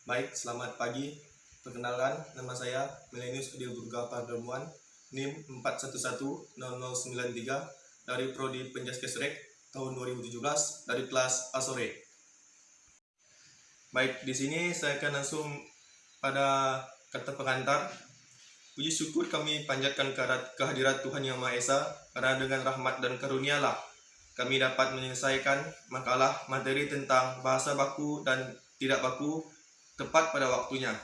Baik, selamat pagi. Perkenalkan, nama saya Melenius Adi Durga Pardamuan, NIM 411093 dari Prodi Penjaskesrek tahun 2017 dari kelas A sore. Baik, di sini saya akan langsung pada kata pengantar. Puji syukur kami panjatkan kehadirat Tuhan Yang Maha Esa, karena dengan rahmat dan karunialah kami dapat menyelesaikan makalah materi tentang bahasa baku dan tidak baku tepat pada waktunya.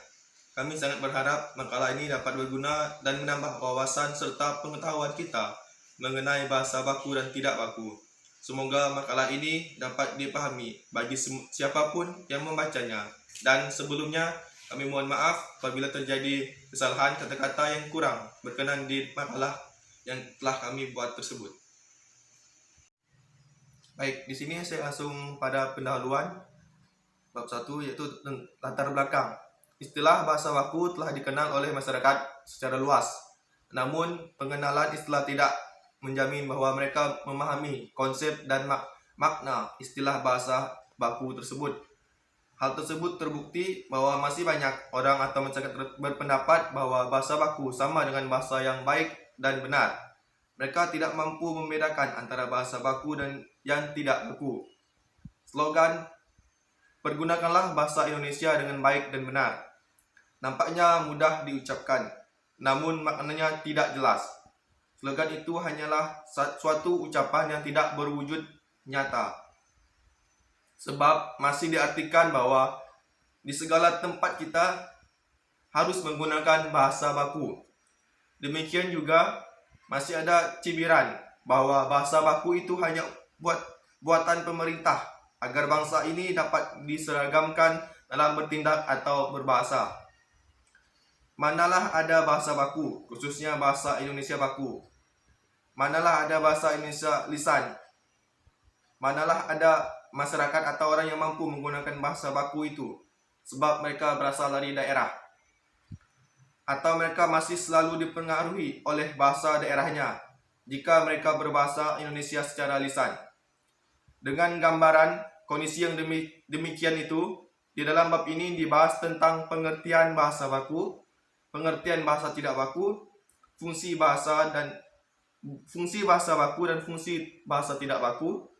Kami sangat berharap makalah ini dapat berguna dan menambah wawasan serta pengetahuan kita mengenai bahasa baku dan tidak baku. Semoga makalah ini dapat dipahami bagi siapapun yang membacanya. Dan sebelumnya, kami mohon maaf apabila terjadi kesalahan kata-kata yang kurang berkenan di makalah yang telah kami buat tersebut. Baik, di sini saya langsung pada pendahuluan. Bab 1 yaitu latar belakang. Istilah bahasa baku telah dikenal oleh masyarakat secara luas. Namun, pengenalan istilah tidak menjamin bahwa mereka memahami konsep dan makna istilah bahasa baku tersebut. Hal tersebut terbukti bahwa masih banyak orang atau masyarakat berpendapat bahwa bahasa baku sama dengan bahasa yang baik dan benar. Mereka tidak mampu membedakan antara bahasa baku dan yang tidak baku. Slogan "Pergunakanlah bahasa Indonesia dengan baik dan benar" nampaknya mudah diucapkan, namun maknanya tidak jelas. Slogan itu hanyalah suatu ucapan yang tidak berwujud nyata, sebab masih diartikan bahwa di segala tempat kita harus menggunakan bahasa baku. Demikian juga masih ada cibiran bahwa bahasa baku itu hanya buatan pemerintah agar bangsa ini dapat diseragamkan dalam bertindak atau berbahasa. Manalah ada bahasa baku, khususnya bahasa Indonesia baku. Manalah ada bahasa Indonesia lisan. Manalah ada masyarakat atau orang yang mampu menggunakan bahasa baku itu, sebab mereka berasal dari daerah. Atau mereka masih selalu dipengaruhi oleh bahasa daerahnya, jika mereka berbahasa Indonesia secara lisan. Dengan gambaran kondisi yang demikian itu, di dalam bab ini dibahas tentang pengertian bahasa baku, pengertian bahasa tidak baku, fungsi bahasa baku dan fungsi bahasa tidak baku,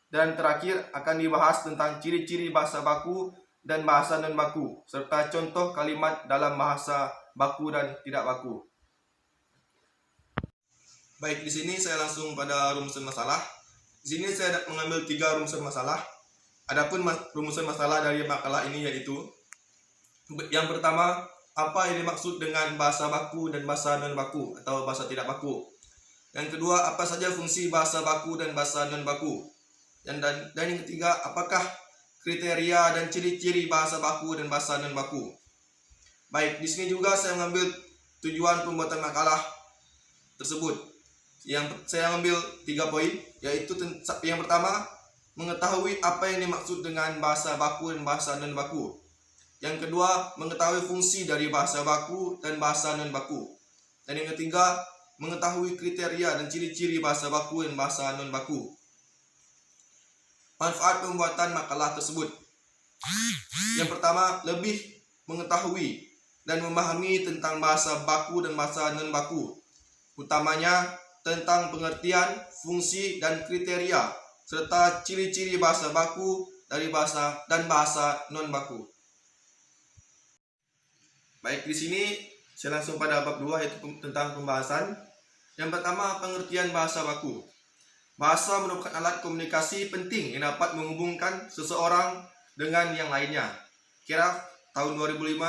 dan terakhir akan dibahas tentang ciri-ciri bahasa baku dan bahasa non baku, serta contoh kalimat dalam bahasa baku dan tidak baku. Baik, di sini saya langsung pada rumusan masalah. Di sini saya mengambil 3 rumusan masalah. Adapun rumusan masalah dari makalah ini yaitu: yang pertama, apa yang dimaksud dengan bahasa baku dan bahasa non baku atau bahasa tidak baku. Yang kedua, apa saja fungsi bahasa baku dan bahasa non baku. Dan yang ketiga, apakah kriteria dan ciri-ciri bahasa baku dan bahasa non baku. Baik, di sini juga saya mengambil tujuan pembuatan makalah tersebut. Yang saya ambil 3 poin, yaitu yang pertama, mengetahui apa yang dimaksud dengan bahasa baku dan bahasa non baku. Yang kedua, mengetahui fungsi dari bahasa baku dan bahasa non baku. Dan yang ketiga, mengetahui kriteria dan ciri-ciri bahasa baku dan bahasa non baku. Manfaat pembuatan makalah tersebut. Yang pertama, lebih mengetahui dan memahami tentang bahasa baku dan bahasa non baku, utamanya tentang pengertian, fungsi, dan kriteria serta ciri-ciri bahasa baku dari bahasa dan bahasa non baku. Baik, di sini saya langsung pada bab 2 yaitu tentang pembahasan. Yang pertama, pengertian bahasa baku. Bahasa merupakan alat komunikasi penting yang dapat menghubungkan seseorang dengan yang lainnya. Kira tahun 2005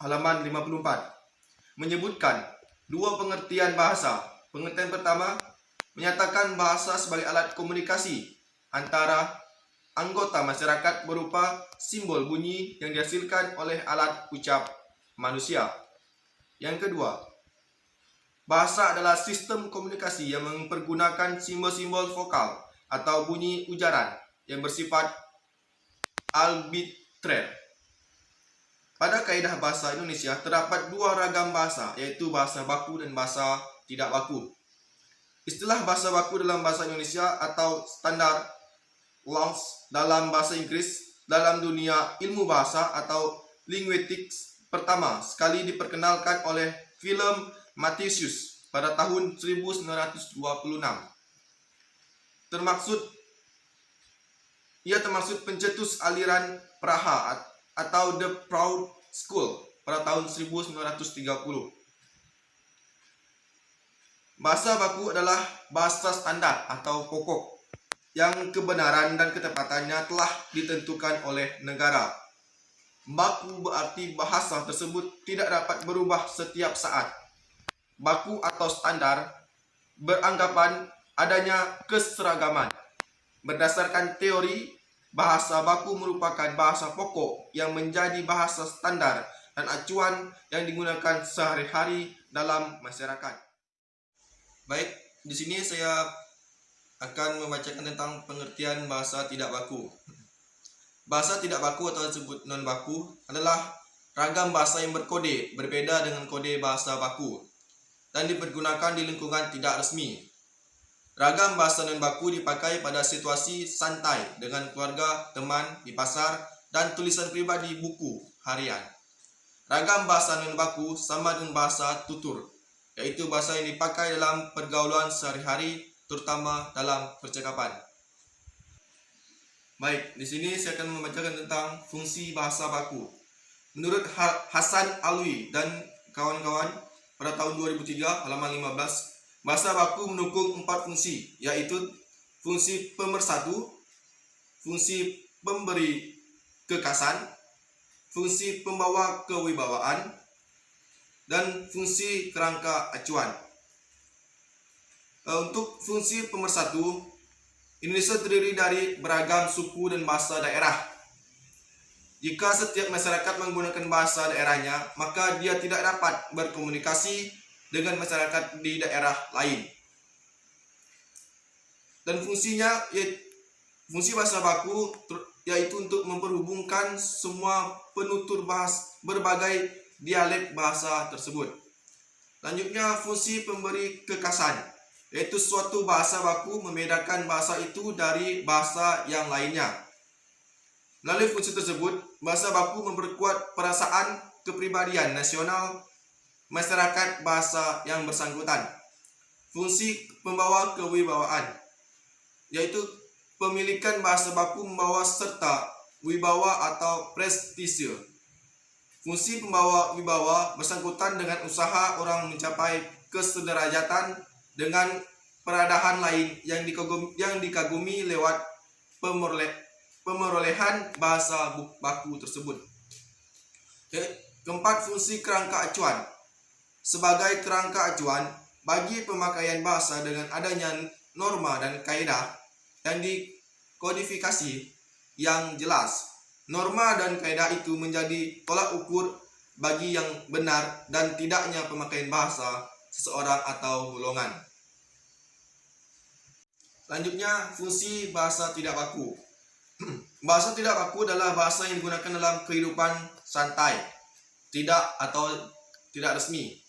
halaman 54 menyebutkan 2 pengertian bahasa. Pengertian pertama menyatakan bahasa sebagai alat komunikasi antara anggota masyarakat berupa simbol bunyi yang dihasilkan oleh alat ucap manusia. Yang kedua, bahasa adalah sistem komunikasi yang mempergunakan simbol-simbol vokal atau bunyi ujaran yang bersifat arbitrer. Pada kaidah bahasa Indonesia terdapat 2 ragam bahasa, yaitu bahasa baku dan bahasa tidak baku. Istilah bahasa baku dalam bahasa Indonesia atau standar laws dalam bahasa Inggris dalam dunia ilmu bahasa atau linguistics pertama sekali diperkenalkan oleh film Matthius pada tahun 1926. Ia termaksud pencetus aliran Praha atau The Prague School pada tahun 1930. Bahasa baku adalah bahasa standar atau pokok yang kebenaran dan ketepatannya telah ditentukan oleh negara. Baku berarti bahasa tersebut tidak dapat berubah setiap saat. Baku atau standar beranggapan adanya keseragaman. Berdasarkan teori, bahasa baku merupakan bahasa pokok yang menjadi bahasa standar dan acuan yang digunakan sehari-hari dalam masyarakat. Baik, di sini saya akan membacakan tentang pengertian bahasa tidak baku. Bahasa tidak baku atau disebut non baku adalah ragam bahasa yang berkode berbeda dengan kode bahasa baku dan dipergunakan di lingkungan tidak resmi. Ragam bahasa non baku dipakai pada situasi santai dengan keluarga, teman, di pasar, dan tulisan pribadi buku harian. Ragam bahasa non baku sama dengan bahasa tutur, yaitu bahasa yang dipakai dalam pergaulan sehari-hari, terutama dalam percakapan. Baik, di sini saya akan membacakan tentang fungsi bahasa baku. Menurut Hasan Alwi dan kawan-kawan pada tahun 2003 halaman 15, bahasa baku mendukung 4 fungsi, yaitu fungsi pemersatu, fungsi pemberi kekasan, fungsi pembawa kewibawaan, dan fungsi kerangka acuan. Untuk fungsi pemersatu, Indonesia terdiri dari beragam suku dan bahasa daerah. Jika setiap masyarakat menggunakan bahasa daerahnya, maka dia tidak dapat berkomunikasi dengan masyarakat di daerah lain. Dan fungsi bahasa baku yaitu untuk memperhubungkan semua penutur berbagai dialek bahasa tersebut. Lanjutnya, fungsi pemberi kekasan, yaitu suatu bahasa baku membedakan bahasa itu dari bahasa yang lainnya. Melalui fungsi tersebut, bahasa baku memperkuat perasaan kepribadian nasional masyarakat bahasa yang bersangkutan. Fungsi pembawa kewibawaan, yaitu pemilikan bahasa baku membawa serta wibawa atau prestise. Fungsi pembawa wibawa bersangkutan dengan usaha orang mencapai kesederajatan dengan peradahan lain yang dikagumi lewat pemerolehan bahasa baku tersebut. Keempat, fungsi kerangka acuan. Sebagai kerangka acuan bagi pemakaian bahasa dengan adanya norma dan kaidah yang dikodifikasi yang jelas. Norma dan kaidah itu menjadi tolak ukur bagi yang benar dan tidaknya pemakaian bahasa seseorang atau golongan. Selanjutnya, fungsi bahasa tidak baku. Bahasa tidak baku adalah bahasa yang digunakan dalam kehidupan santai, tidak resmi,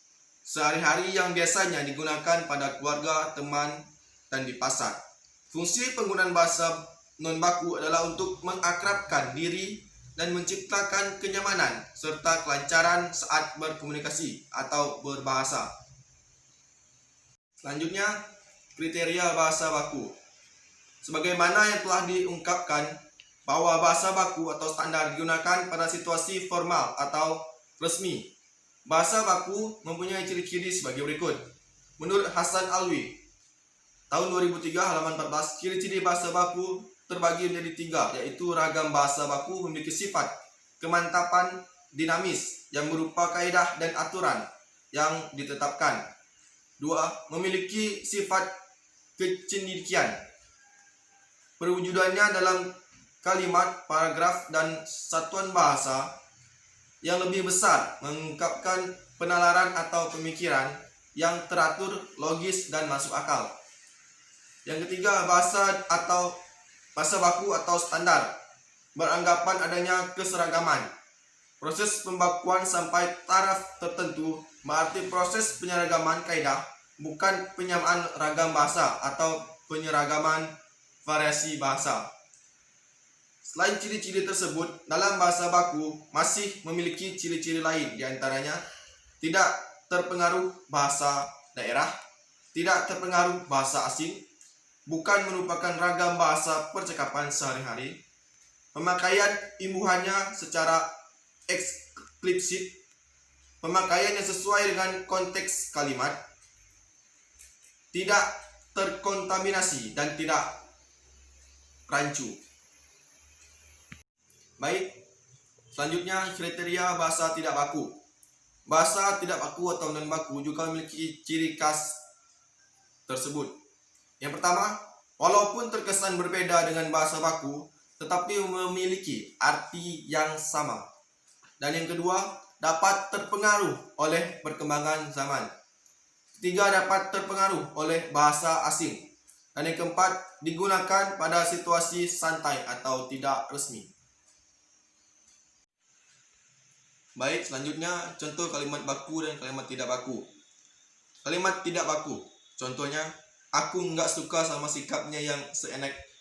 sehari-hari yang biasanya digunakan pada keluarga, teman, dan di pasar. Fungsi penggunaan bahasa non baku adalah untuk mengakrabkan diri dan menciptakan kenyamanan serta kelancaran saat berkomunikasi atau berbahasa. Selanjutnya, kriteria bahasa baku. Sebagaimana yang telah diungkapkan bahwa bahasa baku atau standar digunakan pada situasi formal atau resmi. Bahasa baku mempunyai ciri-ciri sebagai berikut. Menurut Hasan Alwi, tahun 2003 halaman 14, ciri-ciri bahasa baku terbagi menjadi 3, yaitu ragam bahasa baku memiliki sifat kemantapan dinamis yang berupa kaidah dan aturan yang ditetapkan. 2. Memiliki sifat kecendikian. Perwujudannya dalam kalimat, paragraf, dan satuan bahasa yang lebih besar mengungkapkan penalaran atau pemikiran yang teratur, logis, dan masuk akal. Yang ketiga, bahasa baku atau standar beranggapan adanya keseragaman. Proses pembakuan sampai taraf tertentu berarti proses penyeragaman kaidah, bukan penyamaan ragam bahasa atau penyeragaman variasi bahasa. Selain ciri-ciri tersebut, dalam bahasa baku masih memiliki ciri-ciri lain, di antaranya tidak terpengaruh bahasa daerah, tidak terpengaruh bahasa asing, bukan merupakan ragam bahasa percakapan sehari-hari, pemakaian imbuhannya secara eksplisit, pemakaian yang sesuai dengan konteks kalimat, tidak terkontaminasi dan tidak rancu. Baik, selanjutnya kriteria bahasa tidak baku. Bahasa tidak baku atau non baku juga memiliki ciri khas tersebut. Yang pertama, walaupun terkesan berbeda dengan bahasa baku, tetapi memiliki arti yang sama. Dan yang kedua, dapat terpengaruh oleh perkembangan zaman. Ketiga, dapat terpengaruh oleh bahasa asing. Dan yang keempat, digunakan pada situasi santai atau tidak resmi. Baik, selanjutnya contoh kalimat baku dan kalimat tidak baku. Kalimat tidak baku, contohnya, aku nggak suka sama sikapnya yang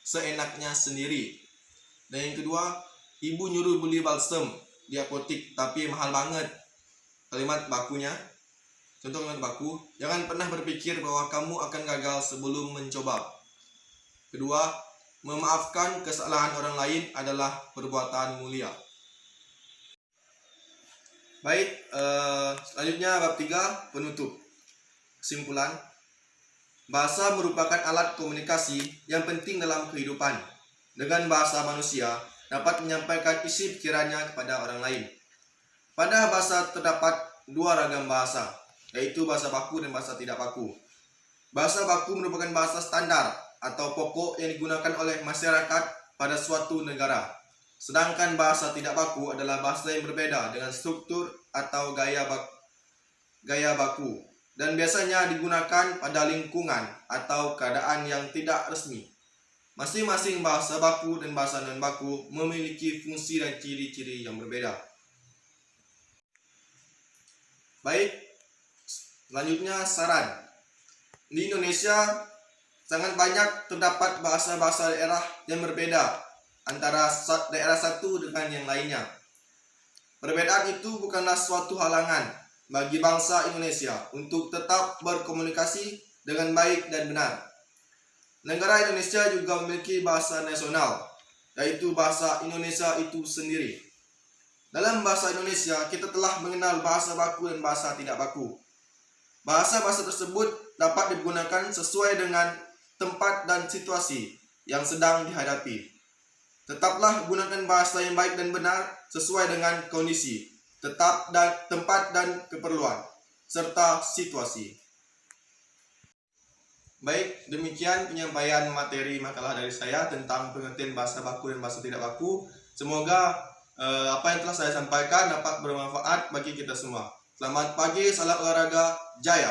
seenaknya sendiri. Dan yang kedua, ibu nyuruh beli balsem di apotik tapi mahal banget. Kalimat bakunya, contoh kalimat baku, jangan pernah berpikir bahwa kamu akan gagal sebelum mencoba. Kedua, memaafkan kesalahan orang lain adalah perbuatan mulia. Baik, selanjutnya bab 3, penutup. Kesimpulan, bahasa merupakan alat komunikasi yang penting dalam kehidupan. Dengan bahasa manusia dapat menyampaikan isi pikirannya kepada orang lain. Pada bahasa terdapat dua ragam bahasa, yaitu bahasa baku dan bahasa tidak baku. Bahasa baku merupakan bahasa standar atau pokok yang digunakan oleh masyarakat pada suatu negara. Sedangkan bahasa tidak baku adalah bahasa yang berbeda dengan struktur atau gaya baku dan biasanya digunakan pada lingkungan atau keadaan yang tidak resmi. Masing-masing bahasa baku dan bahasa non baku memiliki fungsi dan ciri-ciri yang berbeda. Baik, selanjutnya saran. Di Indonesia sangat banyak terdapat bahasa-bahasa daerah yang berbeda antara daerah satu dengan yang lainnya. Perbedaan itu bukanlah suatu halangan bagi bangsa Indonesia untuk tetap berkomunikasi dengan baik dan benar. Negara Indonesia juga memiliki bahasa nasional, yaitu bahasa Indonesia itu sendiri. Dalam bahasa Indonesia, kita telah mengenal bahasa baku dan bahasa tidak baku. Bahasa-bahasa tersebut dapat digunakan sesuai dengan tempat dan situasi yang sedang dihadapi. Tetaplah gunakan bahasa yang baik dan benar sesuai dengan kondisi, tempat dan keperluan, serta situasi. Baik, demikian penyampaian materi makalah dari saya tentang pengertian bahasa baku dan bahasa tidak baku. Semoga apa yang telah saya sampaikan dapat bermanfaat bagi kita semua. Selamat pagi, salam olahraga, jaya!